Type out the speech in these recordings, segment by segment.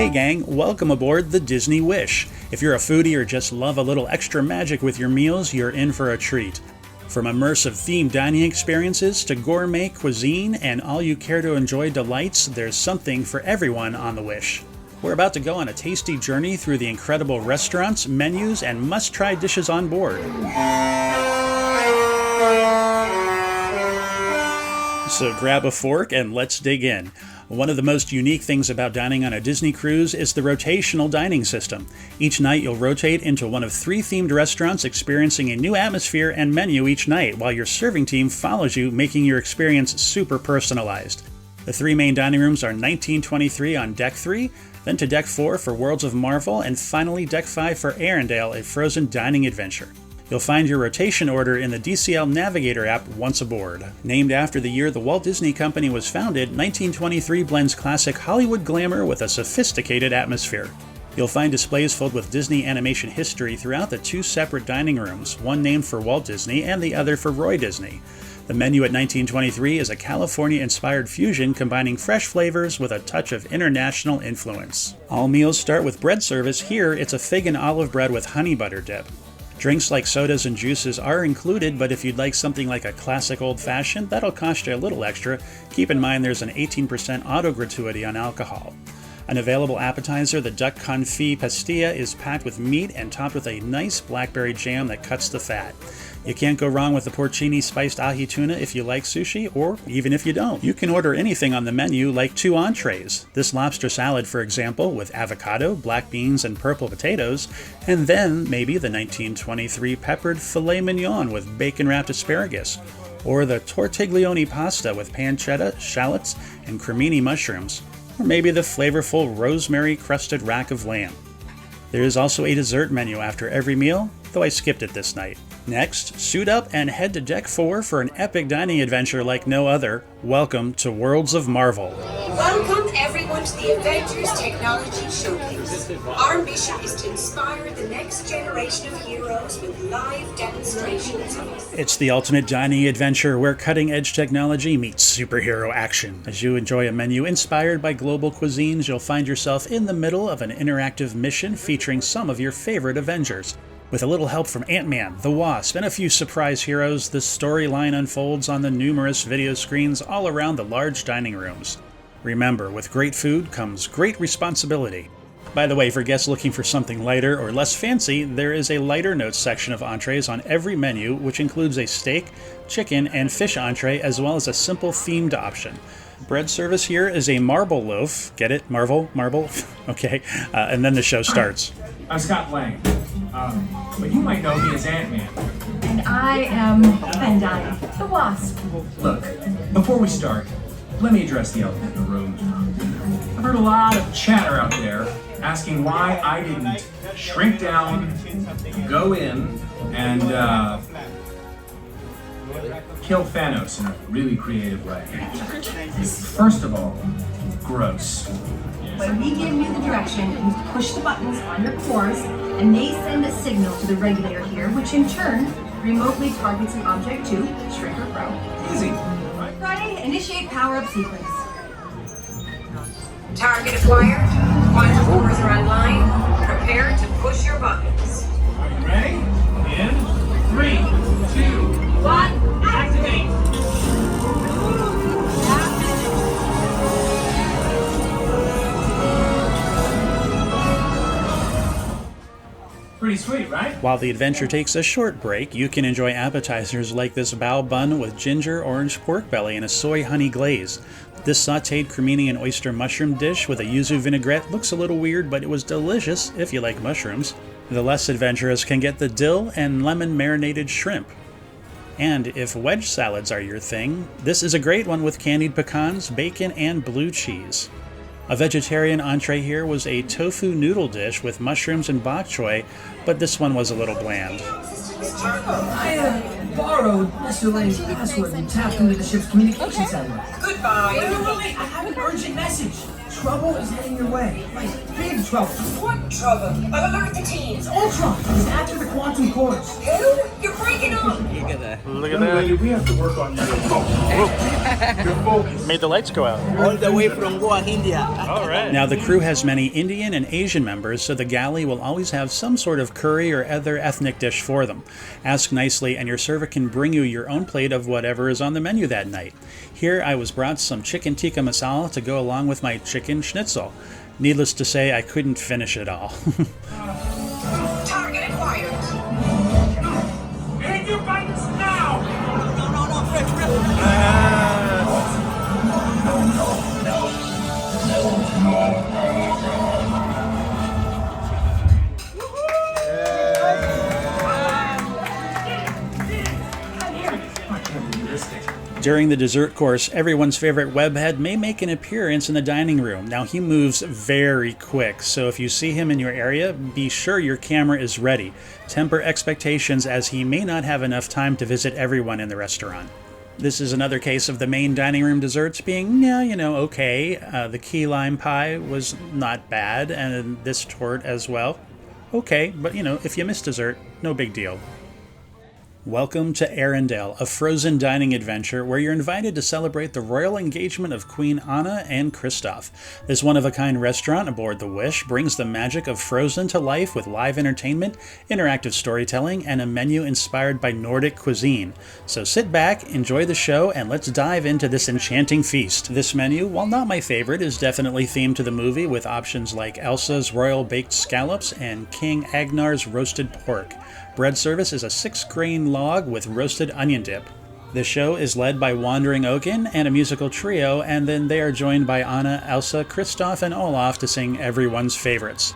Hey gang, welcome aboard the Disney Wish. If you're a foodie or just love a little extra magic with your meals, you're in for a treat. From immersive themed dining experiences to gourmet cuisine and all you care to enjoy delights, there's something for everyone on the Wish. We're about to go on a tasty journey through the incredible restaurants, menus, and must-try dishes on board. So grab a fork and let's dig in. One of the most unique things about dining on a Disney cruise is the rotational dining system. Each night you'll rotate into one of 3 themed restaurants, experiencing a new atmosphere and menu each night, while your serving team follows you, making your experience super personalized. The 3 main dining rooms are 1923 on Deck 3, then to Deck 4 for Worlds of Marvel, and finally Deck 5 for Arendelle, a frozen dining adventure. You'll find your rotation order in the DCL Navigator app once aboard. Named after the year the Walt Disney Company was founded, 1923 blends classic Hollywood glamour with a sophisticated atmosphere. You'll find displays filled with Disney animation history throughout the 2 separate dining rooms, one named for Walt Disney and the other for Roy Disney. The menu at 1923 is a California-inspired fusion combining fresh flavors with a touch of international influence. All meals start with bread service. Here, it's a fig and olive bread with honey butter dip. Drinks like sodas and juices are included, but if you'd like something like a classic old-fashioned, that'll cost you a little extra. Keep in mind there's an 18% auto gratuity on alcohol. An available appetizer, the duck confit pastilla, is packed with meat and topped with a nice blackberry jam that cuts the fat. You can't go wrong with the porcini spiced ahi tuna if you like sushi, or even if you don't. You can order anything on the menu, like 2 entrees. This lobster salad, for example, with avocado, black beans, and purple potatoes, and then maybe the 1923 peppered filet mignon with bacon-wrapped asparagus, or the tortiglione pasta with pancetta, shallots, and cremini mushrooms, or maybe the flavorful rosemary-crusted rack of lamb. There is also a dessert menu after every meal, though I skipped it this night. Next, suit up and head to Deck 4 for an epic dining adventure like no other. Welcome to Worlds of Marvel. Welcome everyone to the Avengers Technology Showcase. Our mission is to inspire the next generation of heroes with live demonstrations. It's the ultimate dining adventure where cutting-edge technology meets superhero action. As you enjoy a menu inspired by global cuisines, you'll find yourself in the middle of an interactive mission featuring some of your favorite Avengers. With a little help from Ant-Man, the Wasp, and a few surprise heroes, the storyline unfolds on the numerous video screens all around the large dining rooms. Remember, with great food comes great responsibility. By the way, for guests looking for something lighter or less fancy, there is a lighter notes section of entrees on every menu, which includes a steak, chicken, and fish entree, as well as a simple themed option. Bread service here is a marble loaf. Get it? Marvel? Okay. And then the show starts. I'm Scott Lang, but you might know me as Ant-Man. And I am Bandai, the Wasp. Look, before we start, let me address the elephant in the room. I've heard a lot of chatter out there asking why I didn't shrink down, go in, and kill Thanos in a really creative way. First of all, gross. When we give you the direction, you push the buttons on your cores, and they send a signal to the regulator here, which in turn remotely targets an object to shrink or grow. Easy. Ready? Initiate power-up sequence. Target acquired. Quantum cores are online. Prepare to push your buttons. Are you ready? In 3, 2, 1, activate! Pretty sweet, right? While the adventure takes a short break, you can enjoy appetizers like this bao bun with ginger orange pork belly and a soy honey glaze. This sautéed cremini and oyster mushroom dish with a yuzu vinaigrette looks a little weird, but it was delicious if you like mushrooms. The less adventurous can get the dill and lemon marinated shrimp. And if wedge salads are your thing, this is a great one with candied pecans, bacon, and blue cheese. A vegetarian entree here was a tofu noodle dish with mushrooms and bok choy, but this one was a little bland. I borrowed Mr. Lang's password and tapped into the ship's communication center. Goodbye. Wait, I have an urgent message. Trouble is heading your way. Like, big trouble. What trouble? I'll alert the teams. Ultron is after the quantum cores. Who? You're breaking up. Look at that. Look at that. We have to work on your focus. Made the lights go out. All the way from Goa, India. All right. Now, the crew has many Indian and Asian members, so the galley will always have some sort of curry or other ethnic dish for them. Ask nicely, and your server can bring you your own plate of whatever is on the menu that night. Here, I was brought some chicken tikka masala to go along with my chicken schnitzel. Needless to say, I couldn't finish it all. Target acquired. And your guidance now! No, fresh. During the dessert course, everyone's favorite webhead may make an appearance in the dining room. Now, he moves very quick, so if you see him in your area, be sure your camera is ready. Temper expectations, as he may not have enough time to visit everyone in the restaurant. This is another case of the main dining room desserts being, okay. The key lime pie was not bad, and this tort as well. Okay, but if you miss dessert, no big deal. Welcome to Arendelle, a frozen dining adventure where you're invited to celebrate the royal engagement of Queen Anna and Kristoff. This one-of-a-kind restaurant aboard the Wish brings the magic of Frozen to life with live entertainment, interactive storytelling, and a menu inspired by Nordic cuisine. So sit back, enjoy the show, and let's dive into this enchanting feast. This menu, while not my favorite, is definitely themed to the movie with options like Elsa's Royal Baked Scallops and King Agnar's Roasted Pork. Bread service is a 6-grain log with roasted onion dip. The show is led by Wandering Oaken and a musical trio, and then they are joined by Anna, Elsa, Kristoff, and Olaf to sing everyone's favorites.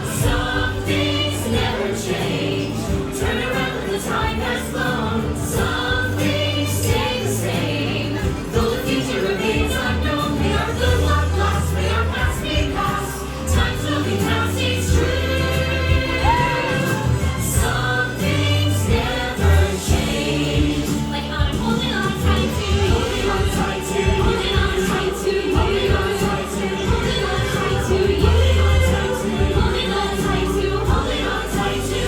Some things never change. Turn around when the time has flown. Some things stay the same. Though the future remains unknown, we are good luck lost, we are past because time slowly passes true. Some things never change. Like I'm holding on tight to you. Holding on tight to you. Holding on tight to you. Holding on tight to you. Holding on tight to you. Holding on tight to you. Holding on tight to you. Holding on tight to you.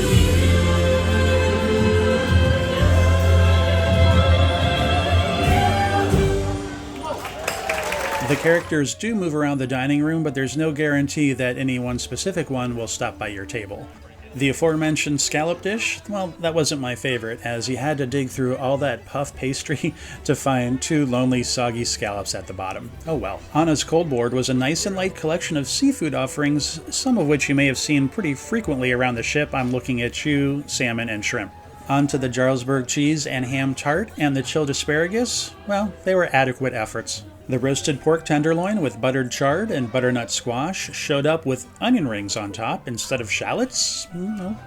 The characters do move around the dining room, but there's no guarantee that any one specific one will stop by your table. The aforementioned scallop dish, well, that wasn't my favorite, as you had to dig through all that puff pastry to find 2 lonely, soggy scallops at the bottom. Oh well. Anna's cold board was a nice and light collection of seafood offerings, some of which you may have seen pretty frequently around the ship. I'm looking at you, salmon, and shrimp. On to the Jarlsberg cheese and ham tart, and the chilled asparagus, well, they were adequate efforts. The roasted pork tenderloin with buttered chard and butternut squash showed up with onion rings on top instead of shallots.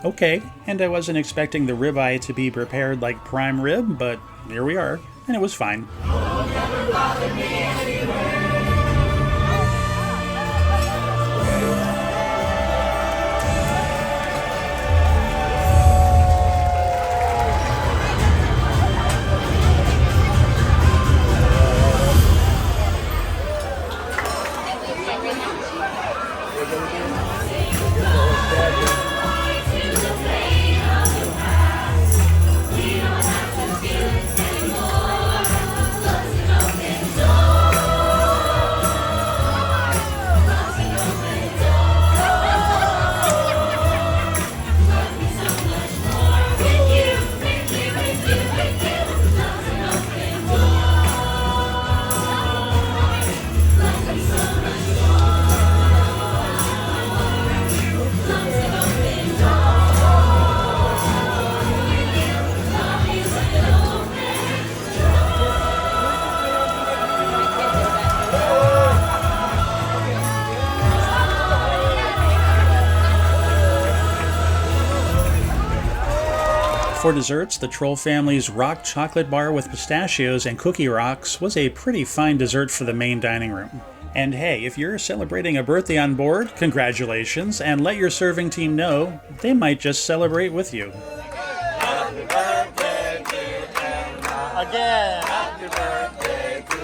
Okay, and I wasn't expecting the ribeye to be prepared like prime rib, but here we are, and it was fine. For desserts, the Troll family's rock chocolate bar with pistachios and cookie rocks was a pretty fine dessert for the main dining room. And hey, if you're celebrating a birthday on board, congratulations, and let your serving team know they might just celebrate with you. Happy birthday, dear Emma. Again. Happy birthday to you.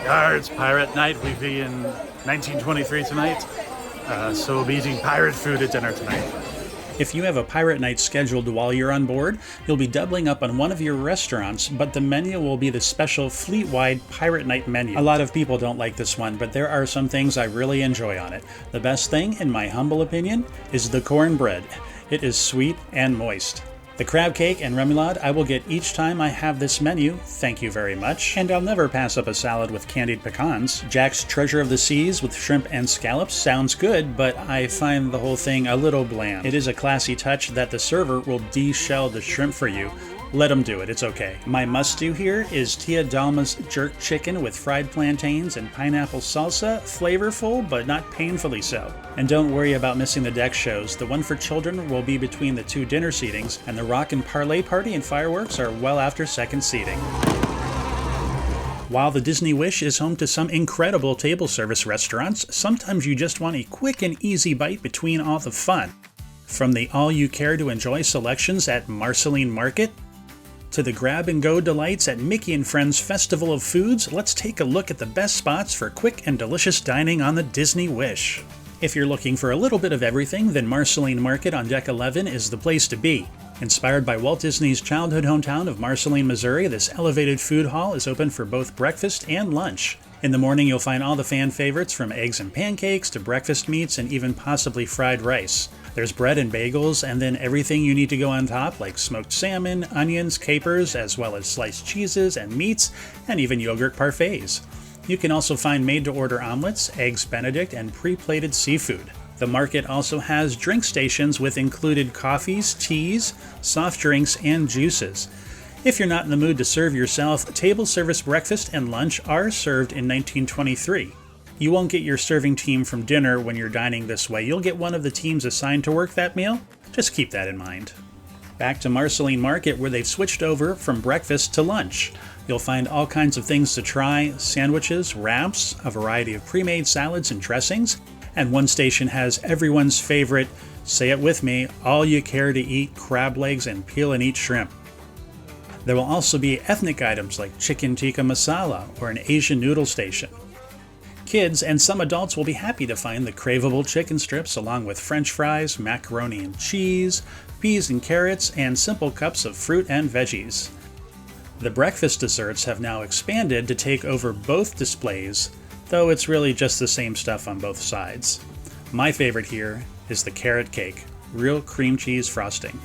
It's pirate night. We be in 1923 tonight, so we'll be eating pirate food at dinner tonight. If you have a pirate night scheduled while you're on board, you'll be doubling up on one of your restaurants, but the menu will be the special fleet-wide pirate night menu. A lot of people don't like this one, but there are some things I really enjoy on it. The best thing, in my humble opinion, is the cornbread. It is sweet and moist. The crab cake and remoulade I will get each time I have this menu, thank you very much, and I'll never pass up a salad with candied pecans. Jack's Treasure of the Seas with shrimp and scallops sounds good, but I find the whole thing a little bland. It is a classy touch that the server will de-shell the shrimp for you. Let them do it, it's okay. My must-do here is Tia Dalma's jerk chicken with fried plantains and pineapple salsa, flavorful but not painfully so. And don't worry about missing the deck shows. The one for children will be between the two dinner seatings, and the rock and parlay party and fireworks are well after second seating. While the Disney Wish is home to some incredible table service restaurants, sometimes you just want a quick and easy bite between all the fun. From the all-you-care-to-enjoy selections at Marceline Market, to the grab-and-go delights at Mickey and Friends Festival of Foods, let's take a look at the best spots for quick and delicious dining on the Disney Wish. If you're looking for a little bit of everything, then Marceline Market on Deck 11 is the place to be. Inspired by Walt Disney's childhood hometown of Marceline, Missouri, this elevated food hall is open for both breakfast and lunch. In the morning, you'll find all the fan favorites from eggs and pancakes to breakfast meats and even possibly fried rice. There's bread and bagels, and then everything you need to go on top, like smoked salmon, onions, capers, as well as sliced cheeses and meats, and even yogurt parfaits. You can also find made-to-order omelets, eggs Benedict, and pre-plated seafood. The market also has drink stations with included coffees, teas, soft drinks, and juices. If you're not in the mood to serve yourself, table service breakfast and lunch are served in 1923. You won't get your serving team from dinner when you're dining this way. You'll get one of the teams assigned to work that meal. Just keep that in mind. Back to Marceline Market, where they've switched over from breakfast to lunch. You'll find all kinds of things to try: sandwiches, wraps, a variety of pre-made salads and dressings, and one station has everyone's favorite, say it with me, all-you-care-to-eat crab legs and peel and eat shrimp. There will also be ethnic items like chicken tikka masala or an Asian noodle station. Kids and some adults will be happy to find the craveable chicken strips along with french fries, macaroni and cheese, peas and carrots, and simple cups of fruit and veggies. The breakfast desserts have now expanded to take over both displays, though it's really just the same stuff on both sides. My favorite here is the carrot cake, real cream cheese frosting.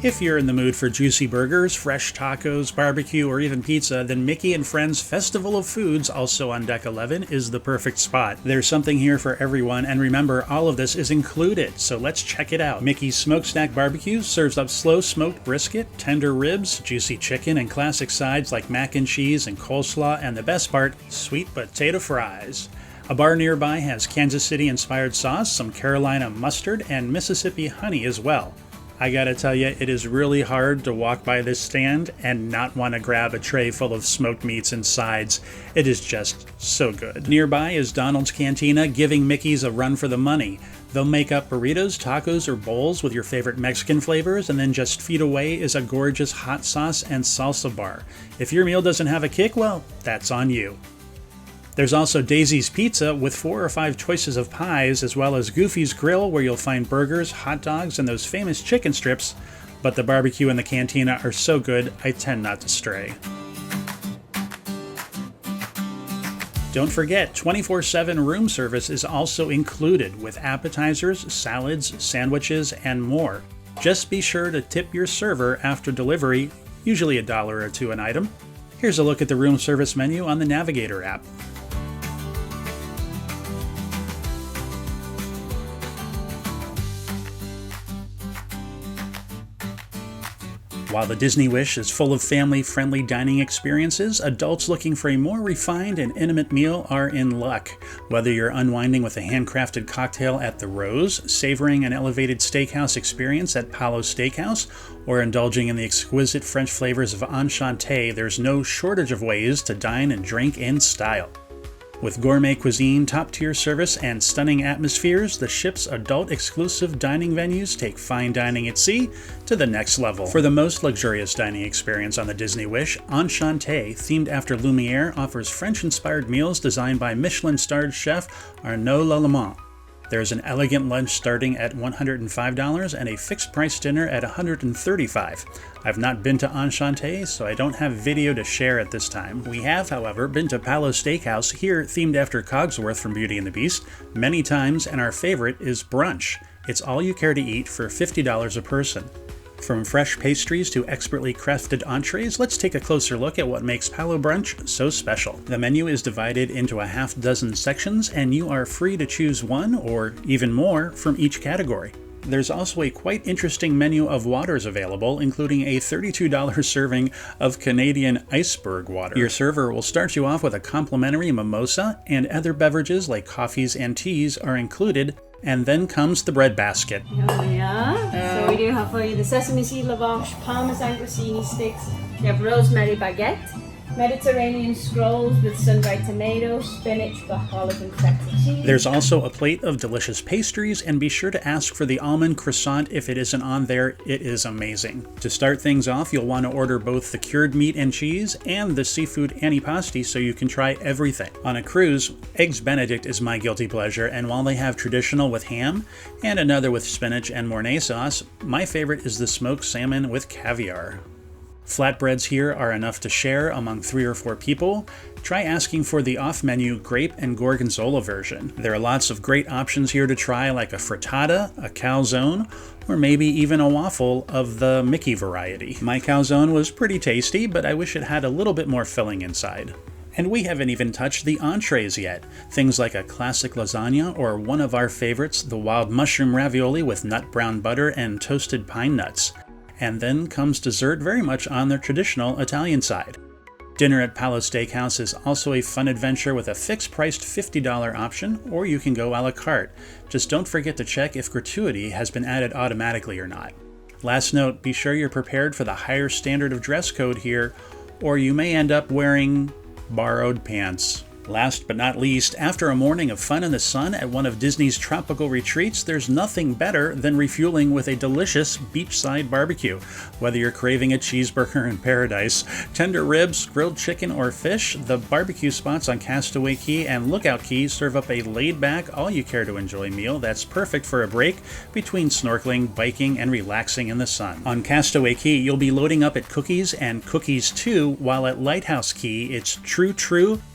If you're in the mood for juicy burgers, fresh tacos, barbecue, or even pizza, then Mickey and Friends Festival of Foods, also on Deck 11, is the perfect spot. There's something here for everyone, and remember, all of this is included, so let's check it out. Mickey's Smokestack Barbecue serves up slow-smoked brisket, tender ribs, juicy chicken, and classic sides like mac and cheese and coleslaw, and the best part, sweet potato fries. A bar nearby has Kansas City-inspired sauce, some Carolina mustard, and Mississippi honey as well. I gotta tell you, it is really hard to walk by this stand and not want to grab a tray full of smoked meats and sides. It is just so good. Nearby is Donald's Cantina, giving Mickey's a run for the money. They'll make up burritos, tacos, or bowls with your favorite Mexican flavors, and then just feet away is a gorgeous hot sauce and salsa bar. If your meal doesn't have a kick, well, that's on you. There's also Daisy's Pizza with 4 or 5 choices of pies, as well as Goofy's Grill, where you'll find burgers, hot dogs, and those famous chicken strips, but the barbecue and the cantina are so good, I tend not to stray. Don't forget, 24/7 room service is also included, with appetizers, salads, sandwiches, and more. Just be sure to tip your server after delivery, usually $1 or $2 an item. Here's a look at the room service menu on the Navigator app. While the Disney Wish is full of family-friendly dining experiences, adults looking for a more refined and intimate meal are in luck. Whether you're unwinding with a handcrafted cocktail at the Rose, savoring an elevated steakhouse experience at Palo's Steakhouse, or indulging in the exquisite French flavors of Enchanté, there's no shortage of ways to dine and drink in style. With gourmet cuisine, top-tier service, and stunning atmospheres, the ship's adult-exclusive dining venues take fine dining at sea to the next level. For the most luxurious dining experience on the Disney Wish, Enchanté, themed after Lumiere, offers French-inspired meals designed by Michelin-starred chef Arnaud Lallemand. There's an elegant lunch starting at $105 and a fixed-price dinner at $135. I've not been to Enchanté, so I don't have video to share at this time. We have, however, been to Palo Steakhouse, here themed after Cogsworth from Beauty and the Beast, many times, and our favorite is brunch. It's all you care to eat for $50 a person. From fresh pastries to expertly crafted entrees, let's take a closer look at what makes Palo Brunch so special. The menu is divided into a half dozen sections, and you are free to choose one or even more from each category. There's also a quite interesting menu of waters available, including a $32 serving of Canadian iceberg water. Your server will start you off with a complimentary mimosa, and other beverages like coffees and teas are included, and then comes the bread basket. So we do have for you the sesame seed lavash, parmesan grissini sticks, we have rosemary baguette, Mediterranean scrolls with sun-dried tomatoes, spinach, black olive, and feta cheese. There's also a plate of delicious pastries, and be sure to ask for the almond croissant if it isn't on there. It is amazing. To start things off, you'll want to order both the cured meat and cheese and the seafood antipasti so you can try everything. On a cruise, Eggs Benedict is my guilty pleasure, and while they have traditional with ham and another with spinach and Mornay sauce, my favorite is the smoked salmon with caviar. Flatbreads here are enough to share among 3 or 4 people. Try asking for the off-menu grape and gorgonzola version. There are lots of great options here to try, like a frittata, a calzone, or maybe even a waffle of the Mickey variety. My calzone was pretty tasty, but I wish it had a little bit more filling inside. And we haven't even touched the entrees yet. Things like a classic lasagna or one of our favorites, the wild mushroom ravioli with nut brown butter and toasted pine nuts. And then comes dessert very much on their traditional Italian side. Dinner at Palo Steakhouse is also a fun adventure with a fixed-priced $50 option, or you can go a la carte. Just don't forget to check if gratuity has been added automatically or not. Last note, be sure you're prepared for the higher standard of dress code here, or you may end up wearing borrowed pants. Last but not least, after a morning of fun in the sun at one of Disney's tropical retreats, there's nothing better than refueling with a delicious beachside barbecue. Whether you're craving a cheeseburger in paradise, tender ribs, grilled chicken, or fish, the barbecue spots on Castaway Cay and Lookout Cay serve up a laid-back, all-you-care-to-enjoy meal that's perfect for a break between snorkeling, biking, and relaxing in the sun. On Castaway Cay, you'll be loading up at Cookies and Cookies 2, while at Lighthouse Cay, it's True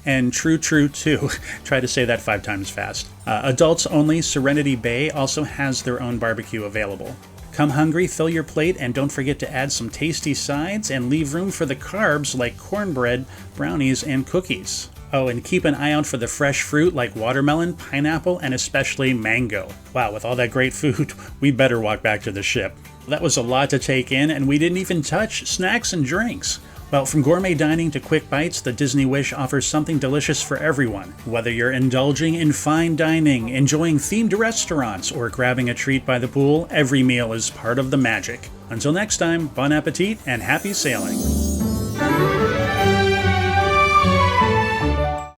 and True too. Try to say that 5 times fast. Adults only, Serenity Bay also has their own barbecue available. Come hungry, fill your plate, and don't forget to add some tasty sides and leave room for the carbs like cornbread, brownies, and cookies. Oh, and keep an eye out for the fresh fruit like watermelon, pineapple, and especially mango. Wow, with all that great food, we better walk back to the ship. That was a lot to take in, and we didn't even touch snacks and drinks. Well, from gourmet dining to quick bites, the Disney Wish offers something delicious for everyone. Whether you're indulging in fine dining, enjoying themed restaurants, or grabbing a treat by the pool, every meal is part of the magic. Until next time, bon appetit and happy sailing!